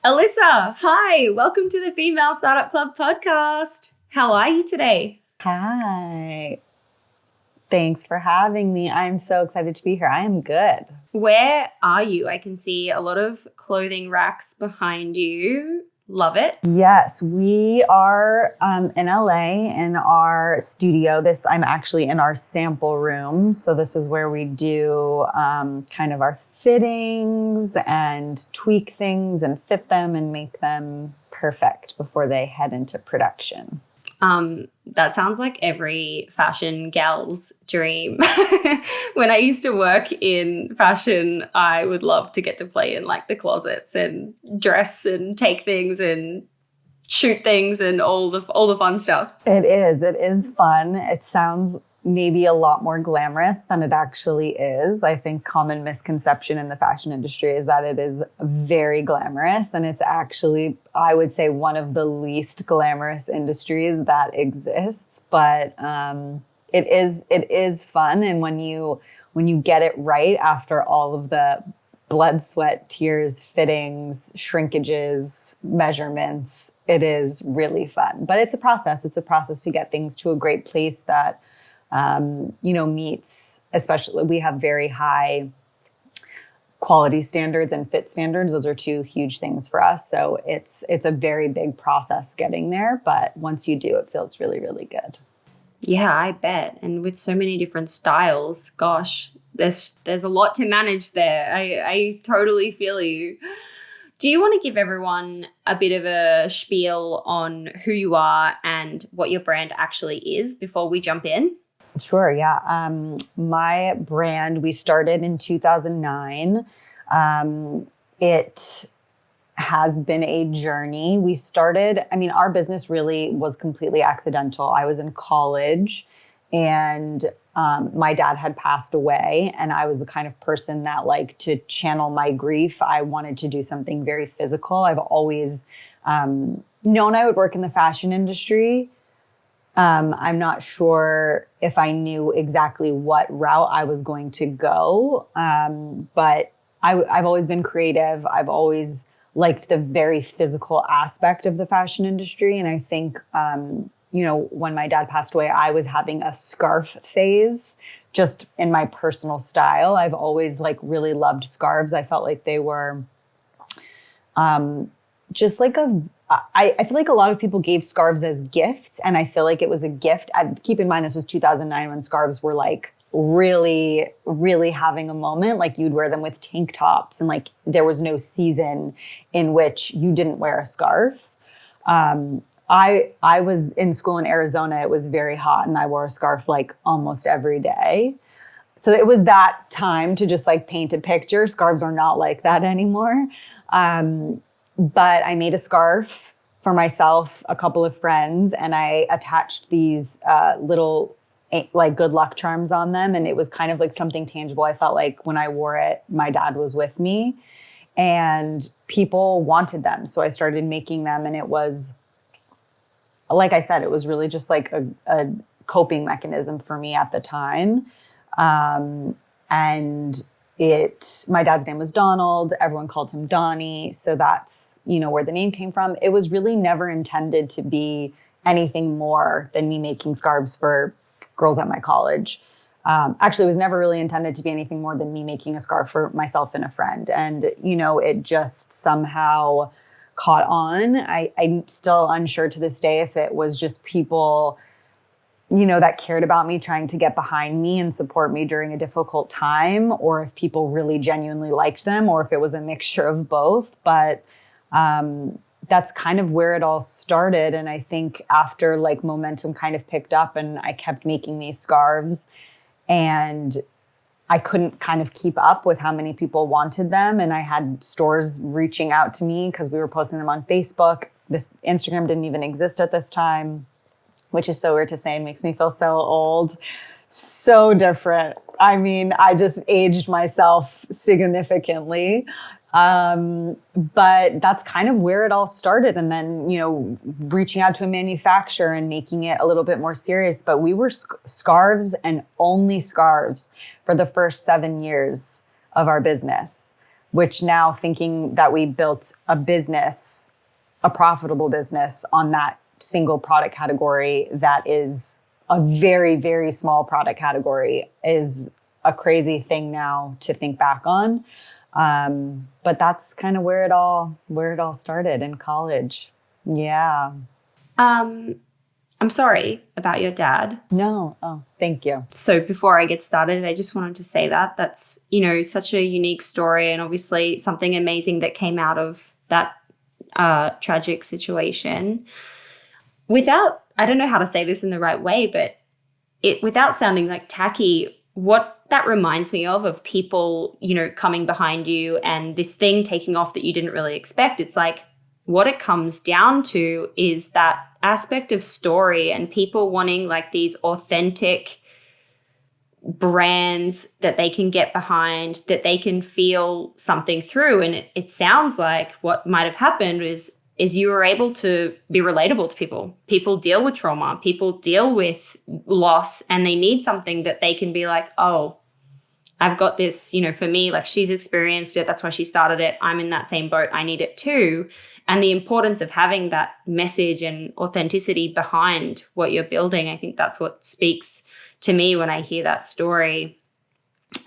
Alyssa, hi, welcome to the Female Startup Club podcast. How are you today? Hi. Thanks for having me. I'm so excited to be here. I am good. Where are you? I can see a lot of clothing racks behind you. Love it. Yes, we are in LA in our studio. I'm actually in our sample room. So this is where we do kind of our fittings and tweak things and fit them and make them perfect before they head into production. That sounds like every fashion gal's dream. When I used to work in fashion, I would love to get to play in like the closets and dress and take things and shoot things and all the fun stuff. It is fun. It sounds maybe a lot more glamorous than it actually is. I think common misconception in the fashion industry is that it is very glamorous, and it's actually, I would say, one of the least glamorous industries that exists. But it is fun, and when you get it right after all of the blood, sweat, tears, fittings, shrinkages, measurements, it is really fun. But it's a process. It's a process to get things to a great place that meets, especially we have very high quality standards and fit standards. Those are two huge things for us. So it's a very big process getting there. But once you do, it feels really, really good. Yeah, I bet. And with so many different styles, gosh, there's a lot to manage there. I totally feel you. Do you want to give everyone a bit of a spiel on who you are and what your brand actually is before we jump in? Sure, yeah. My brand, we started in 2009. It has been a journey. Our business really was completely accidental. I was in college and my dad had passed away, and I was the kind of person that liked to channel my grief. I wanted to do something very physical. I've always known I would work in the fashion industry. I'm not sure if I knew exactly what route I was going to go, but I've always been creative. I've always liked the very physical aspect of the fashion industry. And I think, when my dad passed away, I was having a scarf phase just in my personal style. I've always really loved scarves. I felt like they were just like I feel like a lot of people gave scarves as gifts, and I feel like it was a gift. Keep in mind, this was 2009 when scarves were really, really having a moment. Like you'd wear them with tank tops, and there was no season in which you didn't wear a scarf. I was in school in Arizona. It was very hot, and I wore a scarf almost every day. So it was that time to just paint a picture. Scarves are not like that anymore. But I made a scarf for myself, a couple of friends, and I attached these little good luck charms on them. And it was kind of like something tangible. I felt like when I wore it, my dad was with me and people wanted them. So I started making them, and it was, like I said, it was really just a coping mechanism for me at the time. My dad's name was Donald. Everyone called him Donnie. So that's, where the name came from. It was really never intended to be anything more than me making scarves for girls at my college. Actually, it was never really intended to be anything more than me making a scarf for myself and a friend. And, it just somehow caught on. I'm still unsure to this day if it was just people that cared about me, trying to get behind me and support me during a difficult time, or if people really genuinely liked them, or if it was a mixture of both. But that's kind of where it all started. And I think after momentum kind of picked up and I kept making these scarves, and I couldn't kind of keep up with how many people wanted them. And I had stores reaching out to me because we were posting them on Facebook. This Instagram didn't even exist at this time, which is so weird to say and makes me feel so old. So different. I just aged myself significantly. But that's kind of where it all started. And then, reaching out to a manufacturer and making it a little bit more serious. But we were scarves and only scarves for the first 7 years of our business. which now thinking that we built a business, a profitable business on that single product category that is a very, very small product category is a crazy thing now to think back on. But that's kind of where it all started in college. Yeah. I'm sorry about your dad. No. Oh, thank you. So before I get started, I just wanted to say that that's, such a unique story and obviously something amazing that came out of that tragic situation. I don't know how to say this in the right way, but without sounding like tacky, what that reminds me of people, coming behind you and this thing taking off that you didn't really expect. It's like what it comes down to is that aspect of story and people wanting like these authentic brands that they can get behind, that they can feel something through. And it sounds like what might have happened is you were able to be relatable to people. People deal with trauma, people deal with loss, and they need something that they can be like, oh, I've got this, for me, like she's experienced it. That's why she started it. I'm in that same boat. I need it too. And the importance of having that message and authenticity behind what you're building, I think that's what speaks to me when I hear that story.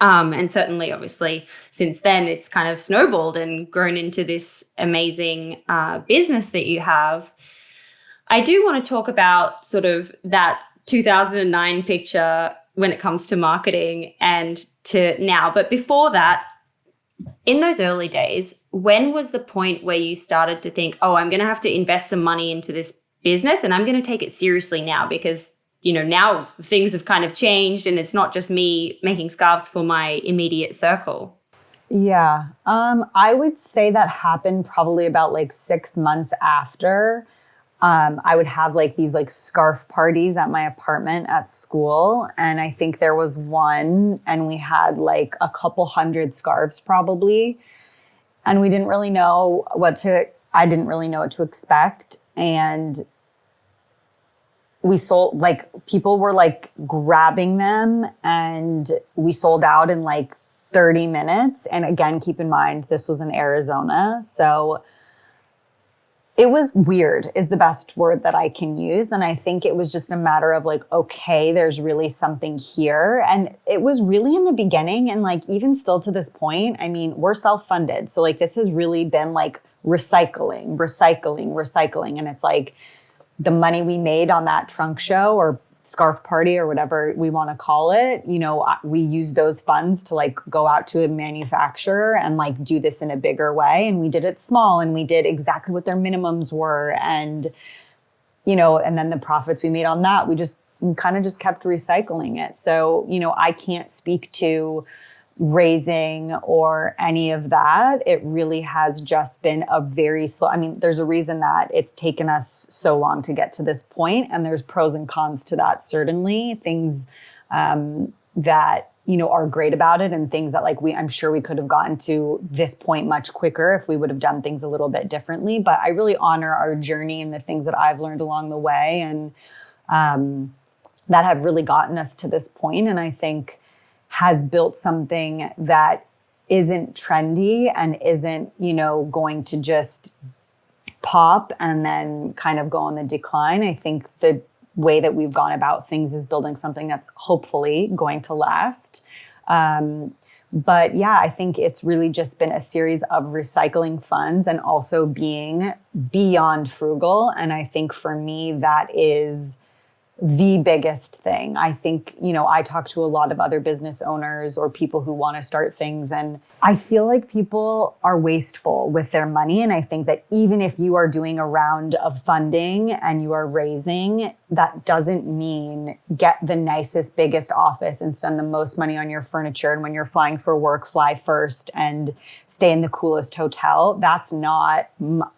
And certainly, obviously, since then, it's kind of snowballed and grown into this amazing business that you have. I do want to talk about sort of that 2009 picture when it comes to marketing and to now. But before that, in those early days, when was the point where you started to think, oh, I'm going to have to invest some money into this business and I'm going to take it seriously now because, now things have kind of changed and it's not just me making scarves for my immediate circle? Yeah. I would say that happened probably about like 6 months after. I would have like these like scarf parties at my apartment at school. And I think there was one and we had like a couple hundred scarves probably. And we didn't really know I didn't really know what to expect. And we sold, like people were like grabbing them and we sold out in like 30 minutes. And again, keep in mind, this was in Arizona. So it was weird is the best word that I can use. And I think it was just a matter of like, okay, there's really something here. And it was really in the beginning and like even still to this point, I mean, we're self-funded. So like this has really been like recycling. And it's like the money we made on that trunk show or scarf party or whatever we want to call it, we use those funds to like go out to a manufacturer and like do this in a bigger way. And we did it small and we did exactly what their minimums were. And, and then the profits we made on that, we kind of just kept recycling it. So, I can't speak to raising or any of that. It really has just been a very slow, there's a reason that it's taken us so long to get to this point, and there's pros and cons to that, certainly. Things that, are great about it and things that like I'm sure we could have gotten to this point much quicker if we would have done things a little bit differently. But I really honor our journey and the things that I've learned along the way and that have really gotten us to this point. And I think has built something that isn't trendy and isn't, going to just pop and then kind of go on the decline. I think the way that we've gone about things is building something that's hopefully going to last. But yeah, I think it's really just been a series of recycling funds and also being beyond frugal. And I think for me, that is the biggest thing. I think, I talk to a lot of other business owners or people who want to start things, and I feel like people are wasteful with their money. And I think that even if you are doing a round of funding and you are raising, that doesn't mean get the nicest, biggest office and spend the most money on your furniture. And when you're flying for work, fly first and stay in the coolest hotel. That's not,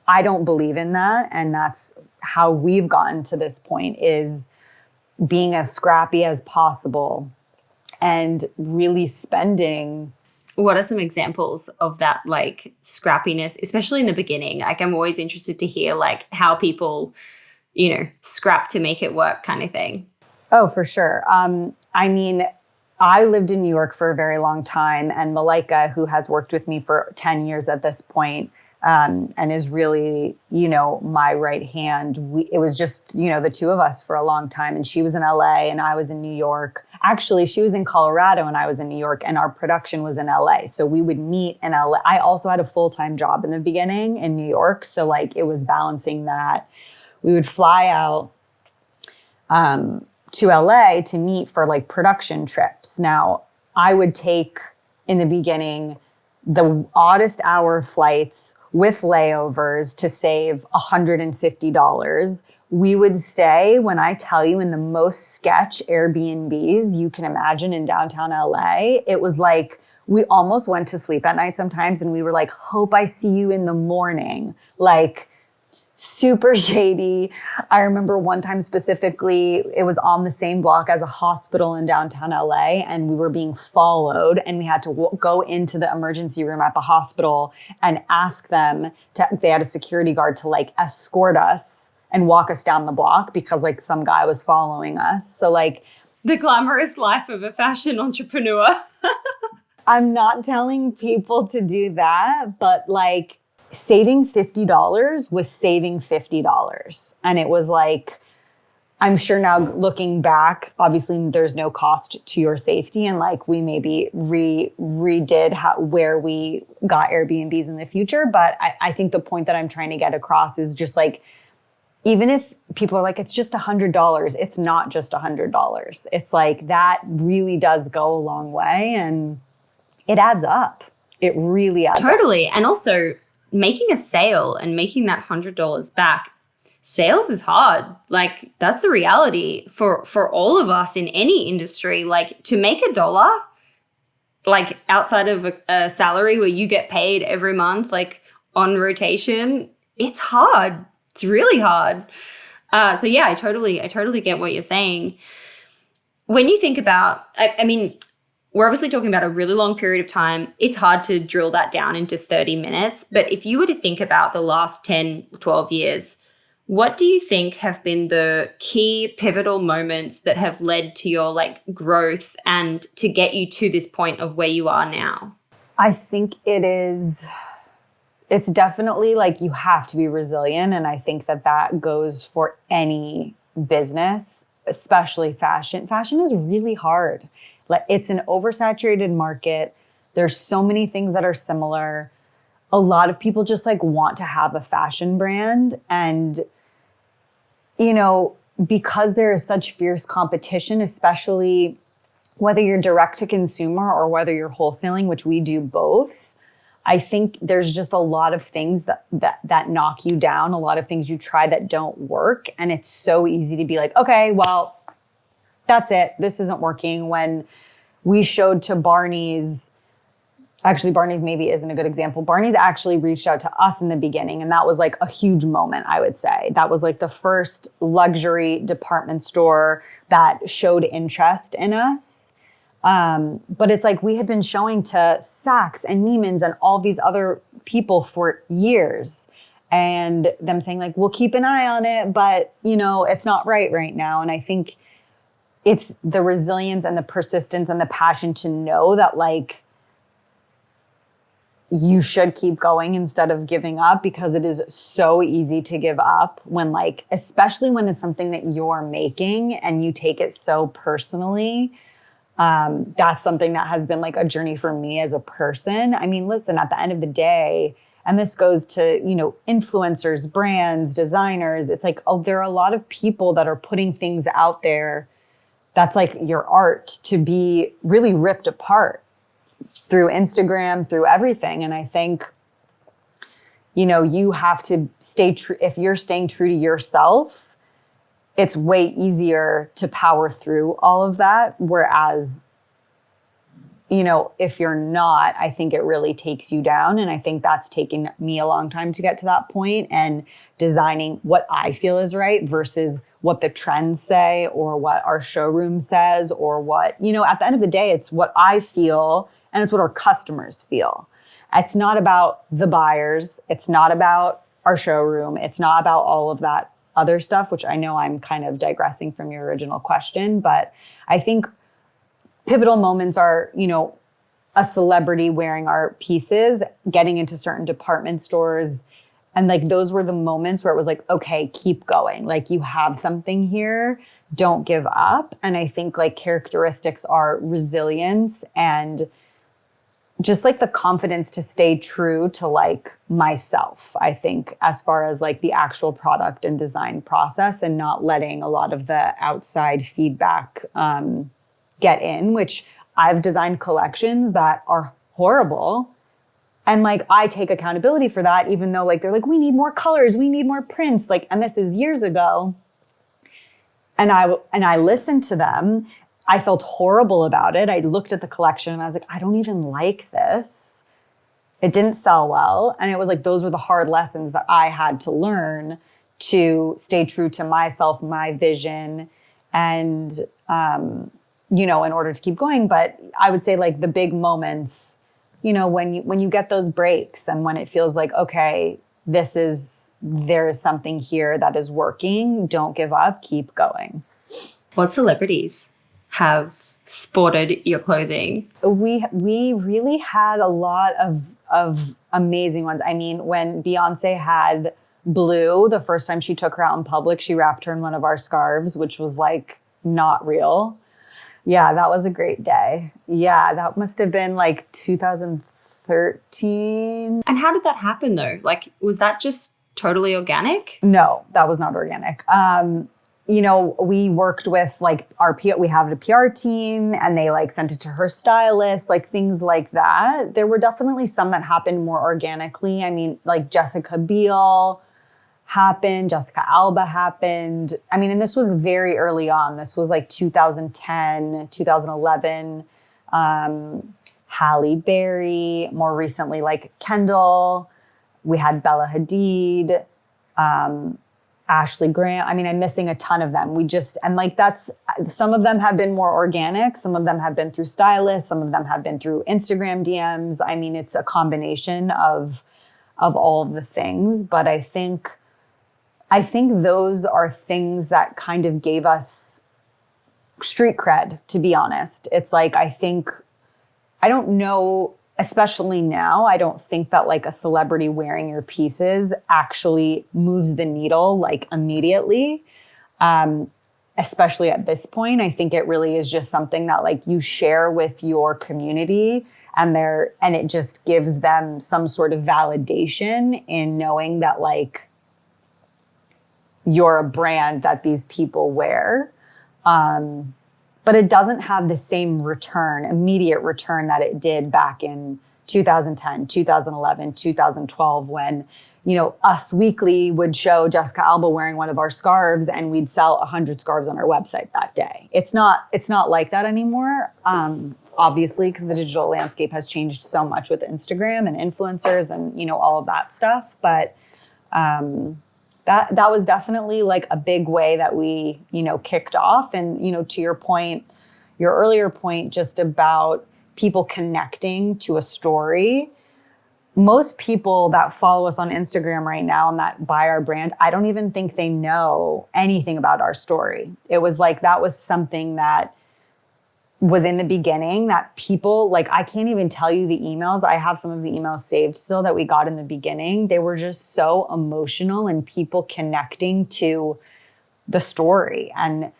I don't believe in that. And that's how we've gotten to this point, is being as scrappy as possible and really spending. What are some examples of that, like scrappiness, especially in the beginning? Like I'm always interested to hear like how people, scrap to make it work kind of thing. Oh, for sure. I lived in New York for a very long time, and Malika, who has worked with me for 10 years at this point, and is really, my right hand. It was just, the two of us for a long time. And she was in LA and I was in New York. Actually, she was in Colorado and I was in New York, and our production was in LA. So we would meet in LA. I also had a full-time job in the beginning in New York. So like it was balancing that. We would fly out to LA to meet for like production trips. Now, I would take in the beginning the oddest hour flights with layovers to save $150. We would stay, when I tell you, in the most sketch Airbnbs you can imagine in downtown LA. It was like we almost went to sleep at night sometimes and we were like, hope I see you in the morning. Like, super shady. I remember one time specifically, it was on the same block as a hospital in downtown LA, and we were being followed, and we had to go into the emergency room at the hospital and ask them they had a security guard to like escort us and walk us down the block because like some guy was following us. So like the glamorous life of a fashion entrepreneur. I'm not telling people to do that, but like, saving $50 was saving $50. And it was like, I'm sure now looking back, obviously there's no cost to your safety. And like we maybe redid where we got Airbnbs in the future. But I think the point that I'm trying to get across is just like, even if people are like, it's just $100, it's not just $100. It's like, that really does go a long way and it adds up. It really adds up. Totally. And also, making a sale and making that $100 back, sales is hard. Like that's the reality for all of us in any industry. Like to make $1, like outside of a salary where you get paid every month, like on rotation, it's hard. It's really hard. So yeah, I totally get what you're saying. When you think about, I mean, we're obviously talking about a really long period of time. It's hard to drill that down into 30 minutes. But if you were to think about the last 10, 12 years, what do you think have been the key pivotal moments that have led to your like growth and to get you to this point of where you are now? I think it's definitely like you have to be resilient. And I think that goes for any business, especially fashion. Fashion is really hard. It's an oversaturated market. There's so many things that are similar. A lot of people just like want to have a fashion brand. And, because there is such fierce competition, especially whether you're direct to consumer or whether you're wholesaling, which we do both, I think there's just a lot of things that knock you down, a lot of things you try that don't work. And it's so easy to be like, okay, well, that's it. This isn't working. When we showed to Barney's, actually Barney's maybe isn't a good example. Barney's actually reached out to us in the beginning, and that was like a huge moment, I would say. That was like the first luxury department store that showed interest in us. But it's like we had been showing to Saks and Neiman's and all these other people for years, and them saying like, we'll keep an eye on it, but it's not right now. And I think it's the resilience and the persistence and the passion to know that like you should keep going instead of giving up, because it is so easy to give up when like, especially when it's something that you're making and you take it so personally. That's something that has been like a journey for me as a person. I mean, listen, at the end of the day, and this goes to, influencers, brands, designers, it's like, there are a lot of people that are putting things out there that's like your art to be really ripped apart through Instagram, through everything. And I think, you have to stay true. If you're staying true to yourself, it's way easier to power through all of that. Whereas, if you're not, I think it really takes you down. And I think that's taken me a long time to get to that point, and designing what I feel is right versus what the trends say or what our showroom says or what, at the end of the day, it's what I feel and it's what our customers feel. It's not about the buyers. It's not about our showroom. It's not about all of that other stuff, which I know I'm kind of digressing from your original question, but I think pivotal moments are, a celebrity wearing our pieces, getting into certain department stores. And like, those were the moments where it was like, okay, keep going. Like, you have something here, don't give up. And I think like characteristics are resilience and just like the confidence to stay true to like myself, I think, as far as like the actual product and design process, and not letting a lot of the outside feedback get in, which I've designed collections that are horrible. And like, I take accountability for that, even though like, they're like, we need more colors, we need more prints. Like, and this is years ago. And I listened to them. I felt horrible about it. I looked at the collection and I was like, I don't even like this. It didn't sell well. And it was like, those were the hard lessons that I had to learn to stay true to myself, my vision, and, in order to keep going. But I would say like the big moments, when you get those breaks and when it feels like, okay, there's something here that is working, don't give up, keep going. What celebrities have sported your clothing? We really had a lot of amazing ones. I mean, when Beyonce had Blue, the first time she took her out in public, she wrapped her in one of our scarves, which was like not real. Yeah, that was a great day. Yeah, that must have been like 2013. And how did that happen though? Like, was that just totally organic? No, that was not organic. We worked with like we have a PR team, and they like sent it to her stylist, like things like that. There were definitely some that happened more organically. I mean, like Jessica Biel happened, Jessica Alba happened. I mean, and this was very early on. This was like 2010, 2011. Halle Berry, more recently like Kendall. We had Bella Hadid, Ashley Graham. I mean, I'm missing a ton of them. Some of them have been more organic. Some of them have been through stylists. Some of them have been through Instagram DMs. I mean, it's a combination of all of the things. But I think those are things that kind of gave us street cred, to be honest. It's like, I don't know, especially now, I don't think that like a celebrity wearing your pieces actually moves the needle like immediately. Especially at this point, I think it really is just something that like you share with your community, and it just gives them some sort of validation in knowing that like you're a brand that these people wear. But it doesn't have the same immediate return that it did back in 2010, 2011, 2012, when, Us Weekly would show Jessica Alba wearing one of our scarves and we'd sell 100 scarves on our website that day. It's not like that anymore. Obviously, because the digital landscape has changed so much with Instagram and influencers and, all of that stuff. But that was definitely like a big way that we, kicked off. And, to your earlier point, just about people connecting to a story. Most people that follow us on Instagram right now and that buy our brand, I don't even think they know anything about our story. It was like, that was something that was in the beginning that people, like, I can't even tell you the emails. I have some of the emails saved still that we got in the beginning. They were just so emotional, and people connecting to the story and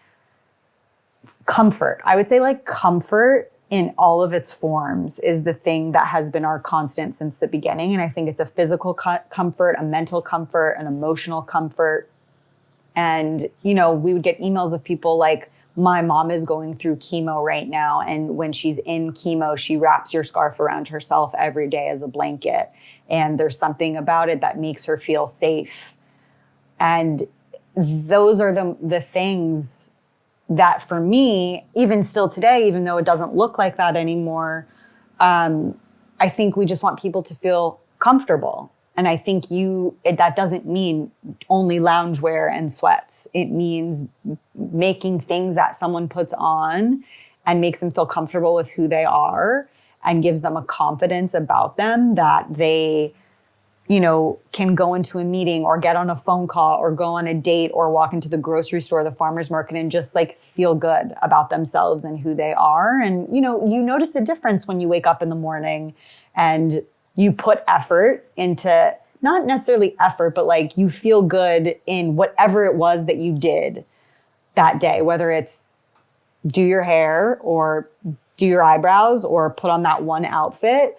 comfort. I would say like comfort in all of its forms is the thing that has been our constant since the beginning. And I think it's a physical comfort, a mental comfort, an emotional comfort. And, we would get emails of people like, my mom is going through chemo right now, and when she's in chemo, she wraps your scarf around herself every day as a blanket. And there's something about it that makes her feel safe. And those are the things that, for me, even still today, even though it doesn't look like that anymore, I think we just want people to feel comfortable. And I think that doesn't mean only loungewear and sweats. It means making things that someone puts on and makes them feel comfortable with who they are and gives them a confidence about them that they can go into a meeting or get on a phone call or go on a date or walk into the grocery store, the farmer's market, and just like feel good about themselves and who they are. And, you notice a difference when you wake up in the morning and you put effort into, not necessarily effort, but like you feel good in whatever it was that you did that day, whether it's do your hair or do your eyebrows or put on that one outfit.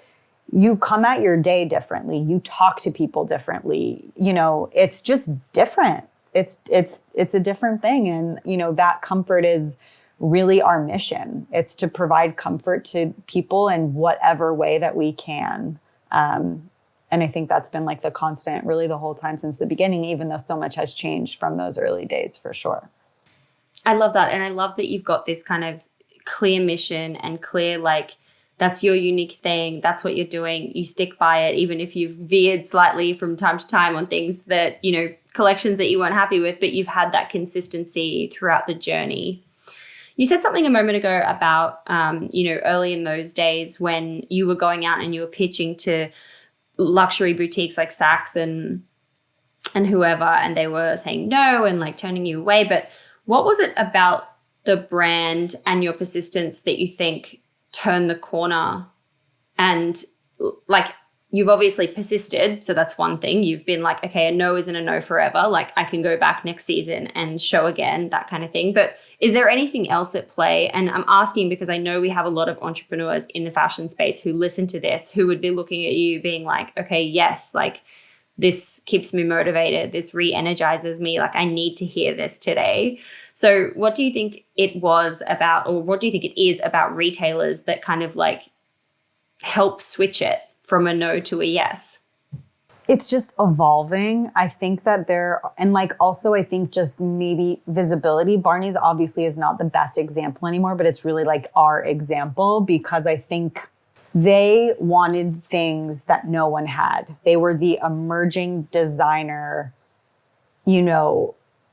You come at your day differently. You talk to people differently. It's just different. It's a different thing. And, that comfort is really our mission. It's to provide comfort to people in whatever way that we can. And I think that's been like the constant really the whole time since the beginning, even though so much has changed from those early days for sure. I love that. And I love that you've got this kind of clear mission and clear, like, that's your unique thing. That's what you're doing. You stick by it, even if you've veered slightly from time to time on things that, collections that you weren't happy with, but you've had that consistency throughout the journey. You said something a moment ago about, early in those days when you were going out and you were pitching to luxury boutiques like Saks and whoever, and they were saying no and like turning you away. But what was it about the brand and your persistence that you think turn the corner? And like, you've obviously persisted, so that's one thing. You've been like, okay, a no isn't a no forever. Like, I can go back next season and show again, that kind of thing. But is there anything else at play? And I'm asking because I know we have a lot of entrepreneurs in the fashion space who listen to this, who would be looking at you being like, okay, yes, like this keeps me motivated. This re-energizes me. Like, I need to hear this today. So what do you think it was about, or what do you think it is about retailers that kind of like help switch it from a no to a yes? It's just evolving. I think that and like also I think just maybe visibility. Barney's obviously is not the best example anymore, but it's really like our example because I think they wanted things that no one had. They were the emerging designer,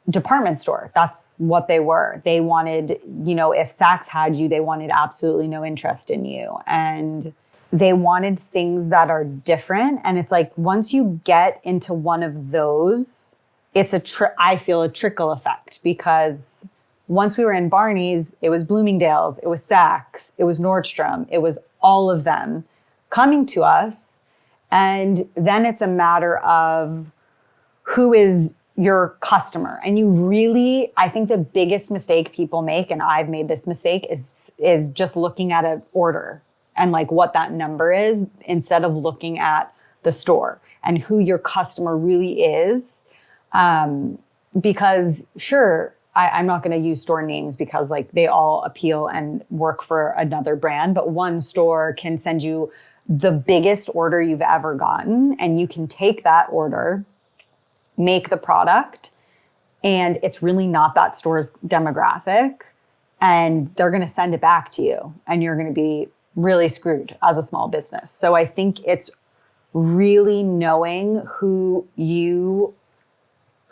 department store. That's what they were. They wanted, if Saks had you, they wanted absolutely no interest in you. And they wanted things that are different. And it's like, once you get into one of those, it's I feel a trickle effect because once we were in Barney's, it was Bloomingdale's, it was Saks, it was Nordstrom, it was all of them coming to us. And then it's a matter of who is your customer. And you really, I think the biggest mistake people make, and I've made this mistake, is just looking at an order and like what that number is instead of looking at the store and who your customer really is. Because sure, I'm not going to use store names because like they all appeal and work for another brand, but one store can send you the biggest order you've ever gotten and you can take that order, make the product, and it's really not that store's demographic, and they're going to send it back to you, and you're going to be really screwed as a small business. So I think it's really knowing who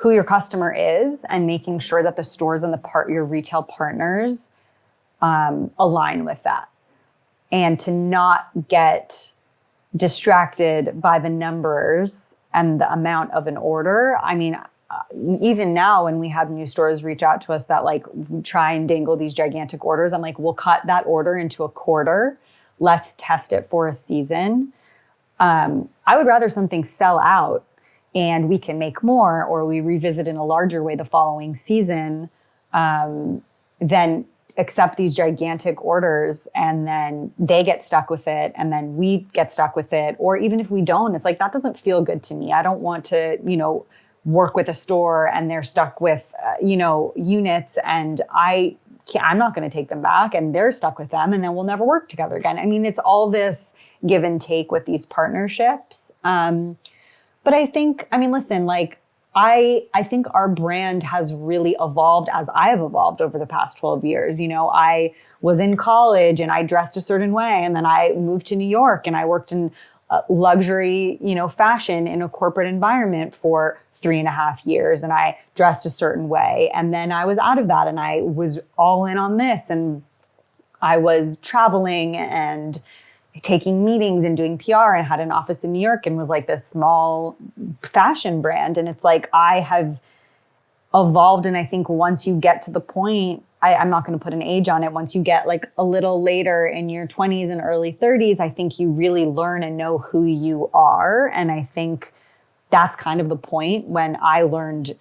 your customer is and making sure that the stores and your retail partners align with that, and to not get distracted by the numbers and the amount of an order. I mean, even now when we have new stores reach out to us that like try and dangle these gigantic orders, I'm like, we'll cut that order into a quarter. Let's test it for a season. I would rather something sell out and we can make more, or we revisit in a larger way the following season, than accept these gigantic orders and then they get stuck with it and then we get stuck with it. Or even if we don't, it's like, that doesn't feel good to me. I don't want to, work with a store and they're stuck with, units, and I'm not going to take them back and they're stuck with them and then we'll never work together again. I mean, it's all this give and take with these partnerships. But I think, listen, like, I think our brand has really evolved as I have evolved over the past 12 years. I was in college and I dressed a certain way, and then I moved to New York and I worked in luxury, fashion in a corporate environment for 3.5 years, and I dressed a certain way. And then I was out of that and I was all in on this, and I was traveling and taking meetings and doing PR and had an office in New York and was like this small fashion brand. And it's like, I have evolved. And I think once you get to the point, I'm not going to put an age on it. Once you get like a little later in your 20s and early 30s, I think you really learn and know who you are. And I think that's kind of the point when I learned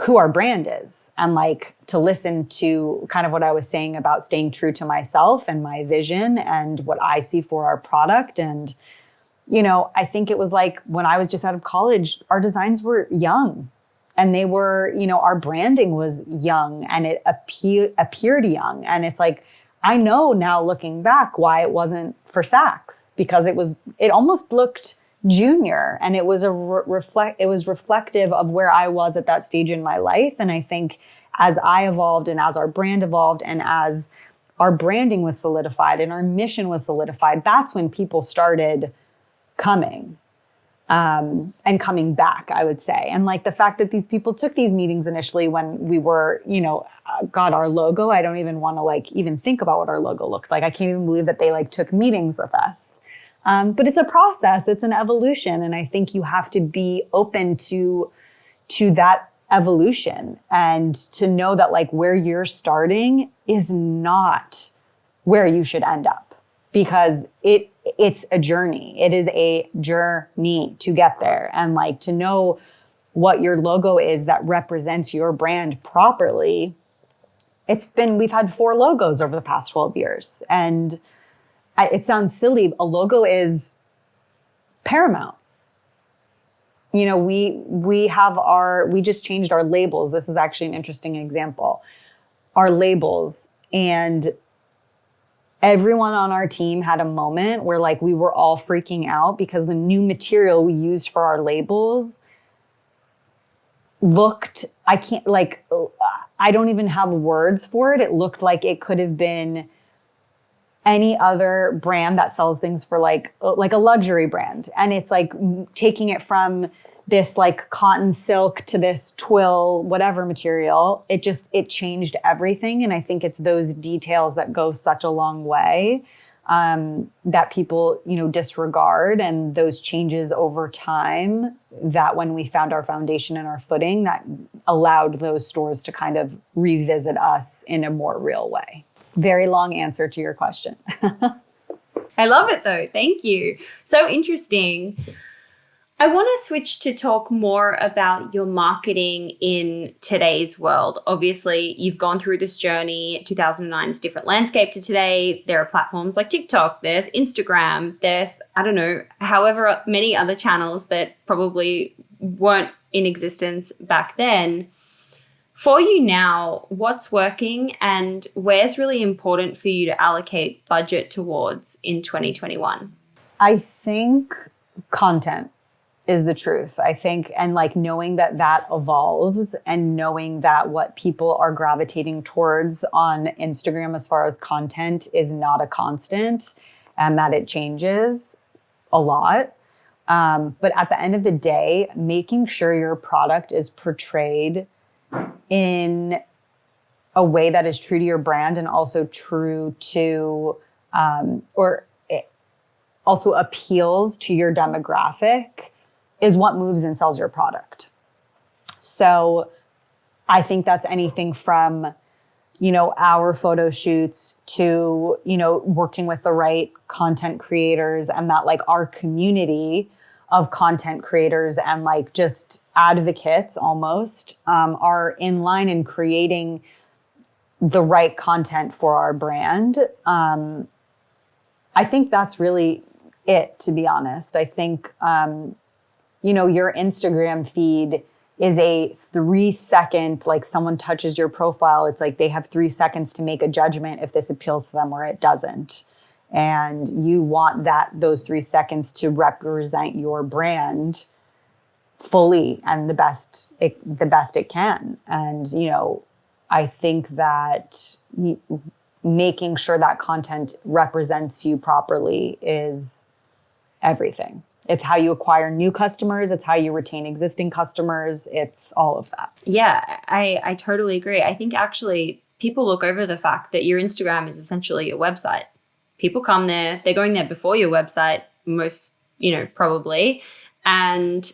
who our brand is, and like to listen to kind of what I was saying about staying true to myself and my vision and what I see for our product. And, you know, I think it was like when I was just out of college, our designs were young and they were, you know, our branding was young and it appeared young. And it's like, I know now looking back why it wasn't for Saks, because it almost looked junior, and it was reflective of where I was at that stage in my life. And I think as I evolved and as our brand evolved and as our branding was solidified and our mission was solidified, that's when people started coming and coming back, I would say. And like the fact that these people took these meetings initially when we were, you know, got our logo. I don't even want to like even think about what our logo looked like. I can't even believe that they like took meetings with us. But it's a process, it's an evolution. And I think you have to be open to that evolution and to know that like where you're starting is not where you should end up, because it's a journey. It is a journey to get there. And like to know what your logo is that represents your brand properly. We've had 4 logos over the past 12 years. And it sounds silly. A logo is paramount. You know, we just changed our labels. This is actually an interesting example. Our labels, and everyone on our team had a moment where like we were all freaking out because the new material we used for our labels I don't even have words for it. It looked like it could have been any other brand that sells things for like a luxury brand. And it's like taking it from this like cotton silk to this twill, whatever material. It changed everything. And I think it's those details that go such a long way that people, you know, disregard, and those changes over time that when we found our foundation and our footing, that allowed those stores to kind of revisit us in a more real way. Very long answer to your question. I love it though. Thank you. So interesting. I want to switch to talk more about your marketing in today's world. Obviously, you've gone through this journey. 2009's different landscape to today. There are platforms like TikTok, there's Instagram, there's, I don't know, however many other channels that probably weren't in existence back then. For you now, what's working and where's really important for you to allocate budget towards in 2021? I think content is the truth. I think, and like knowing that evolves and knowing that what people are gravitating towards on Instagram as far as content is not a constant and that it changes a lot. But at the end of the day, making sure your product is portrayed in a way that is true to your brand and also true to, or it also appeals to your demographic is what moves and sells your product. So I think that's anything from, you know, our photo shoots to, you know, working with the right content creators, and that like our community of content creators and like just advocates almost are in line in creating the right content for our brand. I think that's really it, to be honest. I think, you know, your Instagram feed is a 3-second, like someone touches your profile, it's like they have 3 seconds to make a judgment if this appeals to them or it doesn't. And you want those 3 seconds to represent your brand fully and the best it can. And, you know, I think that making sure that content represents you properly is everything. It's how you acquire new customers. It's how you retain existing customers. It's all of that. Yeah, I totally agree. I think actually people look over the fact that your Instagram is essentially a website. people come there, they're going there before your website, most, probably. And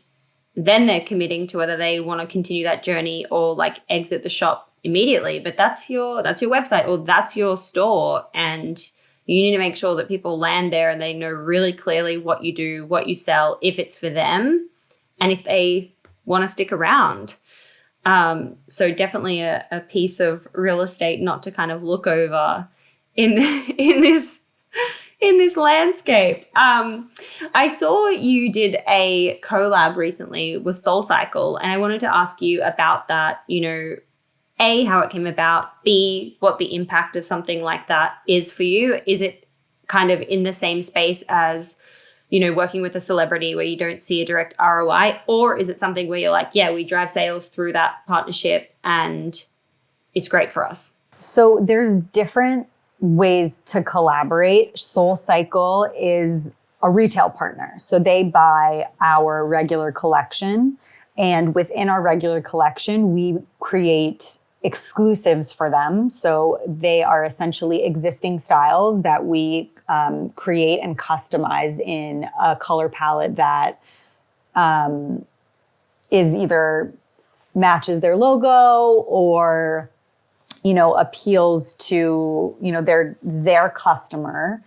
then they're committing to whether they want to continue that journey or like exit the shop immediately. But that's your website or that's your store. And you need to make sure that people land there and they know really clearly what you do, what you sell, if it's for them, and if they want to stick around. So definitely a piece of real estate not to kind of look over in this landscape. I saw you did a collab recently with SoulCycle, and I wanted to ask you about that, A, how it came about, B, what the impact of something like that is for you. Is it kind of in the same space as, working with a celebrity where you don't see a direct ROI, or is it something where you're like, yeah, we drive sales through that partnership and it's great for us? So there's different ways to collaborate. SoulCycle is a retail partner. So they buy our regular collection, and within our regular collection, we create exclusives for them. So they are essentially existing styles that we create and customize in a color palette that is either matches their logo or appeals to, their customer.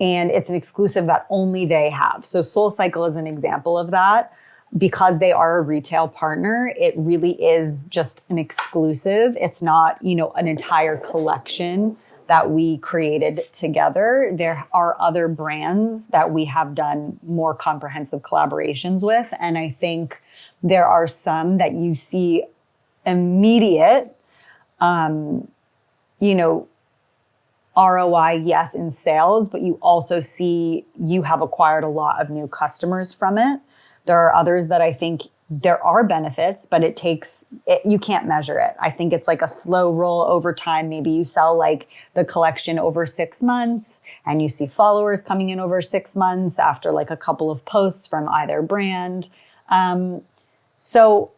And it's an exclusive that only they have. So SoulCycle is an example of that. Because they are a retail partner, it really is just an exclusive. It's not, an entire collection that we created together. There are other brands that we have done more comprehensive collaborations with. And I think there are some that you see immediate ROI, yes, in sales, but you also see you have acquired a lot of new customers from it. There are others that I think there are benefits, but you can't measure it. I think it's like a slow roll over time. Maybe you sell like the collection over 6 months and you see followers coming in over 6 months after like a couple of posts from either brand. So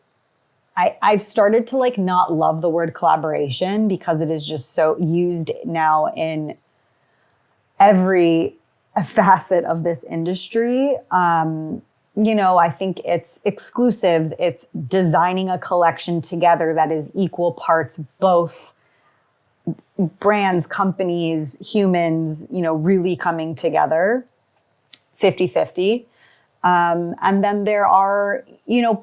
I've started to like not love the word collaboration because it is just so used now in every facet of this industry. I think it's exclusives. It's designing a collection together that is equal parts, both brands, companies, humans, really coming together 50-50. And then there are,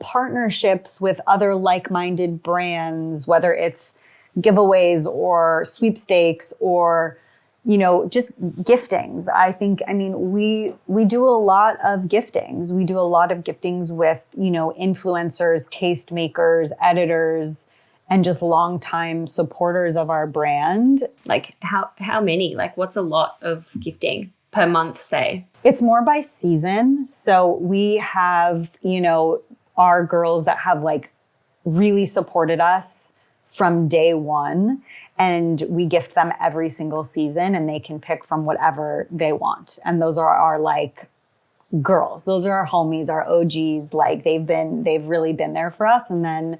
partnerships with other like-minded brands, whether it's giveaways or sweepstakes or, just giftings. We do a lot of giftings. We do a lot of giftings with, influencers, tastemakers, editors, and just longtime supporters of our brand. Like how many? Like what's a lot of gifting per month, say? It's more by season. So we have, our girls that have like really supported us from day one, and we gift them every single season and they can pick from whatever they want. And those are our like girls. Those are our homies, our OGs. Like they've really been there for us. And then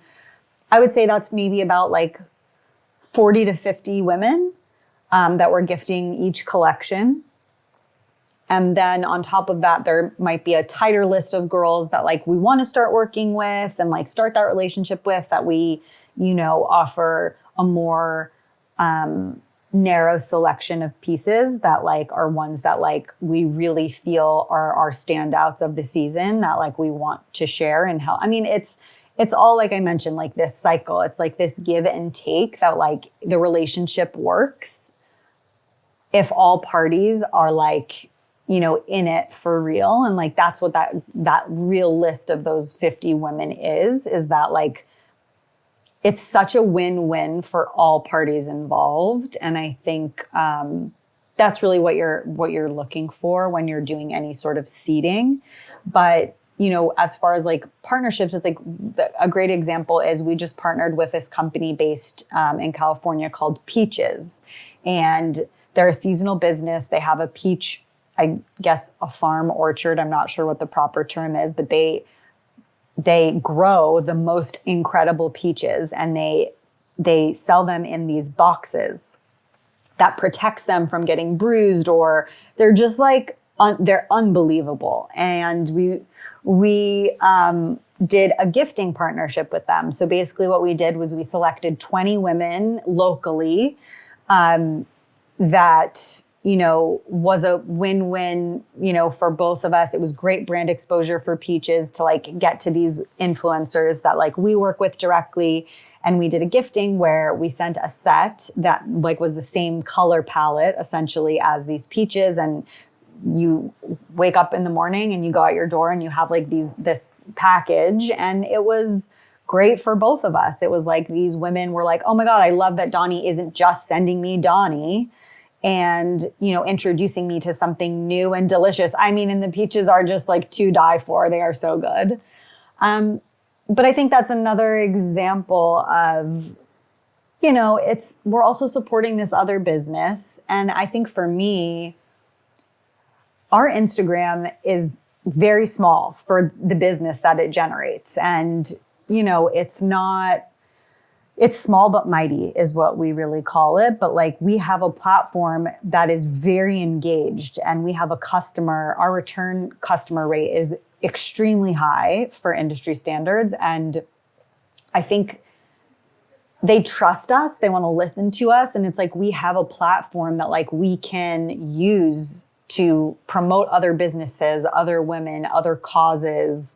I would say that's maybe about like 40 to 50 women that we're gifting each collection. And then on top of that, there might be a tighter list of girls that like we want to start working with and like start that relationship with, that we, offer a more narrow selection of pieces that like are ones that like we really feel are our standouts of the season that like we want to share and help. It's all, like I mentioned, like this cycle. It's like this give and take that like the relationship works if all parties are like, in it for real. And like, that's what that real list of those 50 women is that like, it's such a win-win for all parties involved. And I think that's really what you're looking for when you're doing any sort of seeding. But, as far as like partnerships, it's like a great example is we just partnered with this company based in California called Peaches. And they're a seasonal business. They have a peach, I guess, a farm orchard. I'm not sure what the proper term is, but they grow the most incredible peaches and they sell them in these boxes. that protects them from getting bruised, or they're just like, they're unbelievable. And we did a gifting partnership with them. So basically what we did was we selected 20 women locally that, you know, was a win-win, you know, for both of us. It was great brand exposure for Peaches to like get to these influencers that like we work with directly. And we did a gifting where we sent a set that like was the same color palette essentially as these peaches. And you wake up in the morning and you go out your door and you have like this package, and it was great for both of us. It was like these women were like, oh my God, I love that Donni isn't just sending me Donni and, you know, introducing me to something new and delicious. I mean, and the peaches are just like to die for. They are so good. But I think that's another example of, you know, we're also supporting this other business. And I think for me, our Instagram is very small for the business that it generates. And, you know, it's small but mighty is what we really call it. But like we have a platform that is very engaged, and we have our return customer rate is extremely high for industry standards. And I think they trust us, they want to listen to us. And it's like, we have a platform that like we can use to promote other businesses, other women, other causes.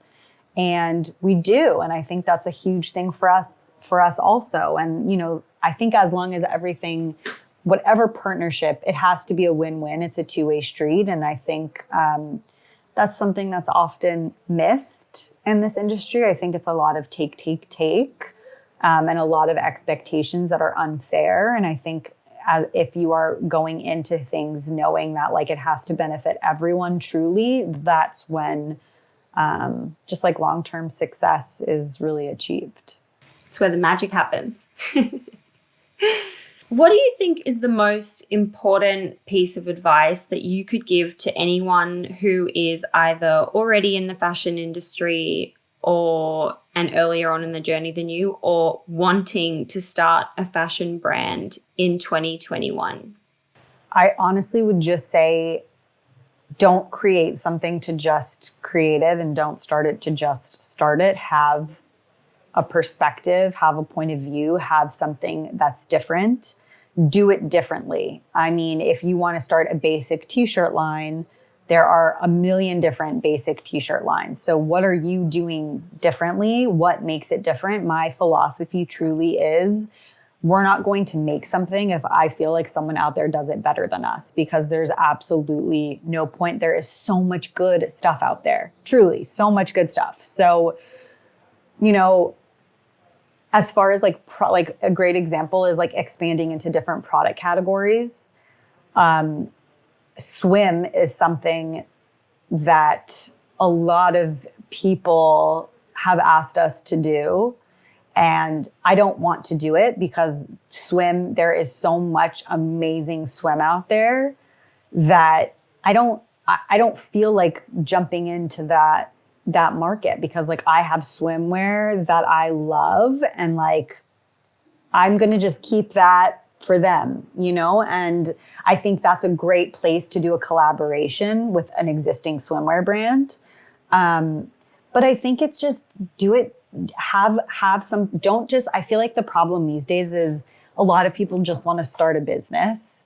And we do. And I think that's a huge thing for us also. And, you know, I think as long as everything, whatever partnership, it has to be a win-win. It's a two-way street. And I think that's something that's often missed in this industry. I think it's a lot of take, and a lot of expectations that are unfair. And I think if you are going into things knowing that like it has to benefit everyone truly, that's when just like long-term success is really achieved. It's where the magic happens. What do you think is the most important piece of advice that you could give to anyone who is either already in the fashion industry and earlier on in the journey than you, or wanting to start a fashion brand in 2021? I honestly would just say, don't create something to just create it, and don't start it to just start it. Have a perspective, have a point of view, have something that's different. Do it differently. I mean, if you want to start a basic t-shirt line, there are a million different basic t-shirt lines. So what are you doing differently? What makes it different? My philosophy truly is, we're not going to make something if I feel like someone out there does it better than us, because there's absolutely no point. There is so much good stuff out there, truly so much good stuff. So, you know, as far as like a great example is like expanding into different product categories. Swim is something that a lot of people have asked us to do. And I don't want to do it because swim, there is so much amazing swim out there that I don't feel like jumping into that market, because like I have swimwear that I love, and like I'm going to just keep that for them, you know? And I think that's a great place to do a collaboration with an existing swimwear brand. But I think it's just do it, have some, don't just, I feel like the problem these days is a lot of people just want to start a business.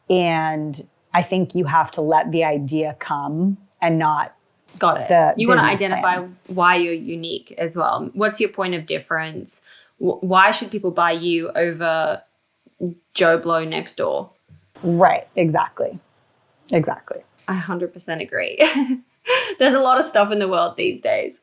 And I think you have to let the idea come and not Got it. You want to identify why you're unique as well. What's your point of difference? Why should people buy you over Joe Blow next door? Right. Exactly. I 100% agree. There's a lot of stuff in the world these days.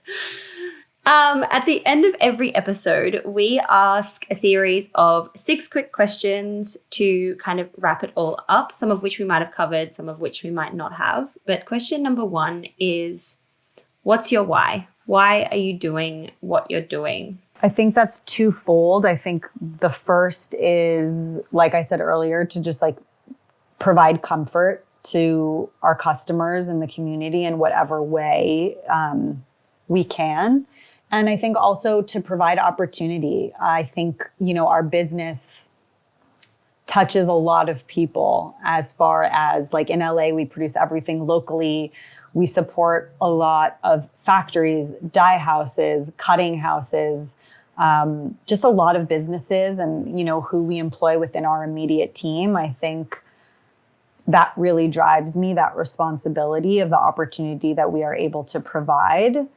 At the end of every episode, we ask a series of 6 quick questions to kind of wrap it all up, some of which we might have covered, some of which we might not have. But question number 1 is, what's your why? Why are you doing what you're doing? I think that's twofold. I think the first is, like I said earlier, to just like provide comfort to our customers and the community in whatever way we can. And I think also to provide opportunity. I think, you know, our business touches a lot of people, as far as like in LA, we produce everything locally. We support a lot of factories, dye houses, cutting houses, just a lot of businesses, and, who we employ within our immediate team. I think that really drives me, that responsibility of the opportunity that we are able to provide,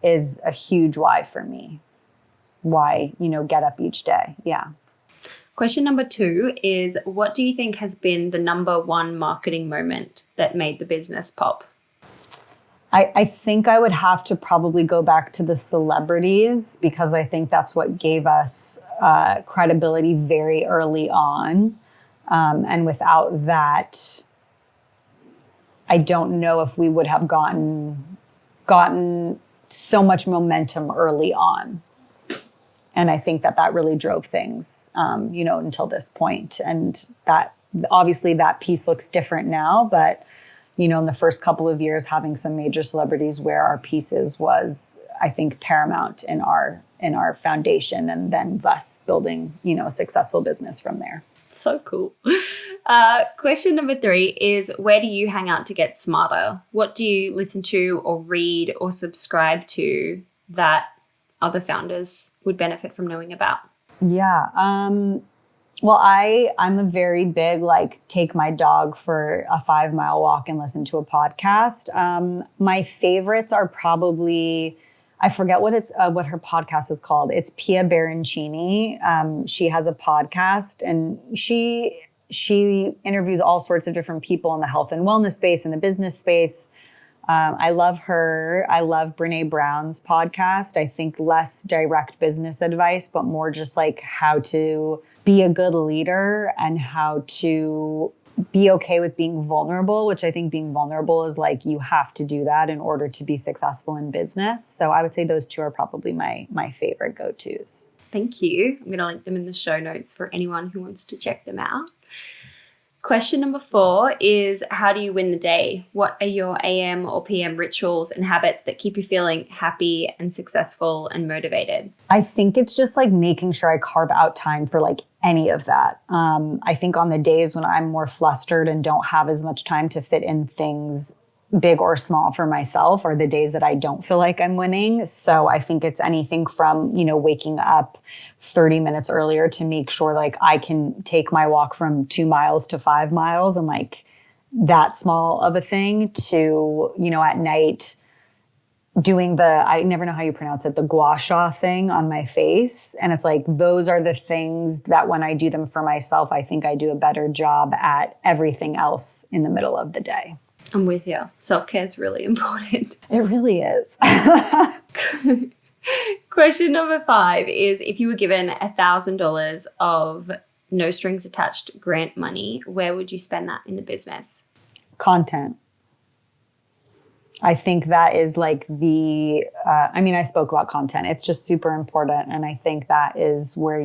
is a huge why for me. Why, get up each day. Yeah. Question number 2 is, what do you think has been the number one marketing moment that made the business pop? I think I would have to probably go back to the celebrities, because I think that's what gave us credibility very early on. And without that, I don't know if we would have gotten so much momentum early on. And I think that really drove things, until this point. And that obviously that piece looks different now, but in the first couple of years, having some major celebrities wear our pieces was, I think, paramount in our foundation, and then thus building, a successful business from there. So cool. Question number 3 is, where do you hang out to get smarter? What do you listen to or read or subscribe to that other founders would benefit from knowing about? Yeah. Well, I'm a very big, take my dog for a 5-mile walk and listen to a podcast. My favorites are probably, I forget what her podcast is called. It's Pia Baroncini. She has a podcast, and she interviews all sorts of different people in the health and wellness space and the business space. I love her. I love Brene Brown's podcast. I think less direct business advice, but more just how to be a good leader and how to be okay with being vulnerable, which I think being vulnerable is you have to do that in order to be successful in business. So I would say those 2 are probably my favorite go-tos. Thank you. I'm going to link them in the show notes for anyone who wants to check them out. Question number 4 is, how do you win the day? What are your AM or PM rituals and habits that keep you feeling happy and successful and motivated? I think it's just making sure I carve out time for any of that. I think on the days when I'm more flustered and don't have as much time to fit in things big or small for myself are the days that I don't feel like I'm winning. So I think it's anything from, waking up 30 minutes earlier to make sure I can take my walk from 2 miles to 5 miles, and that small of a thing, to, at night doing I never know how you pronounce it, the gua sha thing on my face. And it's those are the things that when I do them for myself, I think I do a better job at everything else in the middle of the day. I'm with you. Self-care is really important. It really is. Question number 5 is, if you were given $1,000 of no strings attached grant money, where would you spend that in the business? Content. I think that is I spoke about content. It's just super important. And I think that is where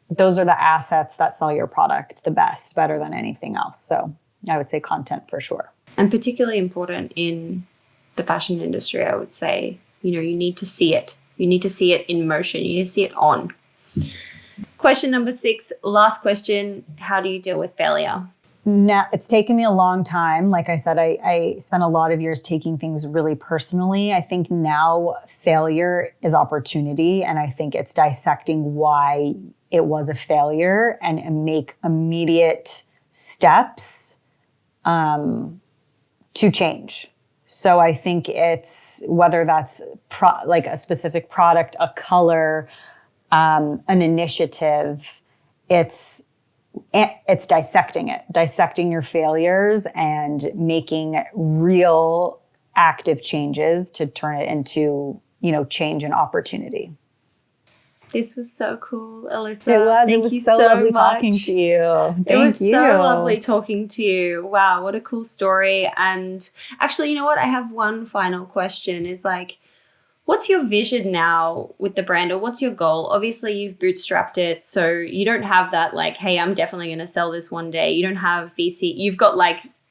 those are the assets that sell your product the best, better than anything else. So I would say content for sure. And particularly important in the fashion industry, I would say, you need to see it. You need to see it in motion. You need to see it on. Question number 6, last question. How do you deal with failure? Now, it's taken me a long time. Like I said, I spent a lot of years taking things really personally. I think now failure is opportunity. And I think it's dissecting why it was a failure and make immediate steps to change. So I think it's whether that's a specific product, a color, an initiative, it's dissecting your failures and making real active changes to turn it into, change and opportunity. This was so cool, Alyssa. It was so lovely talking to you. It was so lovely talking to you. Wow, what a cool story. And actually, you know what? I have one final question is what's your vision now with the brand, or what's your goal? Obviously, you've bootstrapped it, so you don't have that hey, I'm definitely going to sell this one day. You don't have VC. You've got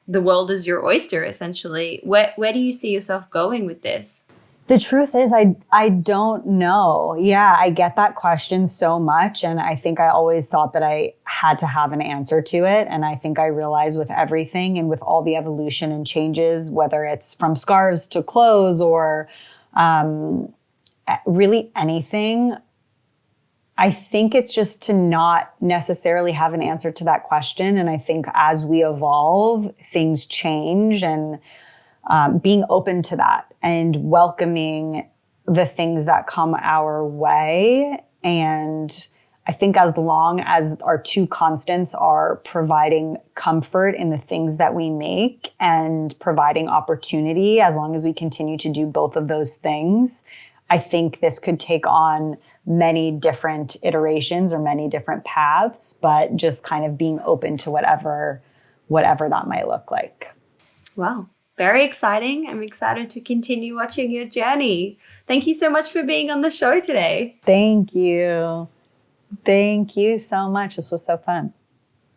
the world is your oyster, essentially. Where do you see yourself going with this? The truth is, I don't know. Yeah, I get that question so much. And I think I always thought that I had to have an answer to it. And I think I realized with everything and with all the evolution and changes, whether it's from scarves to clothes or really anything, I think it's just to not necessarily have an answer to that question. And I think as we evolve, things change, and being open to that and welcoming the things that come our way. And I think as long as our two constants are providing comfort in the things that we make and providing opportunity, as long as we continue to do both of those things, I think this could take on many different iterations or many different paths, but just kind of being open to whatever that might look like. Wow. Very exciting. I'm excited to continue watching your journey. Thank you so much for being on the show today. Thank you. Thank you so much. This was so fun.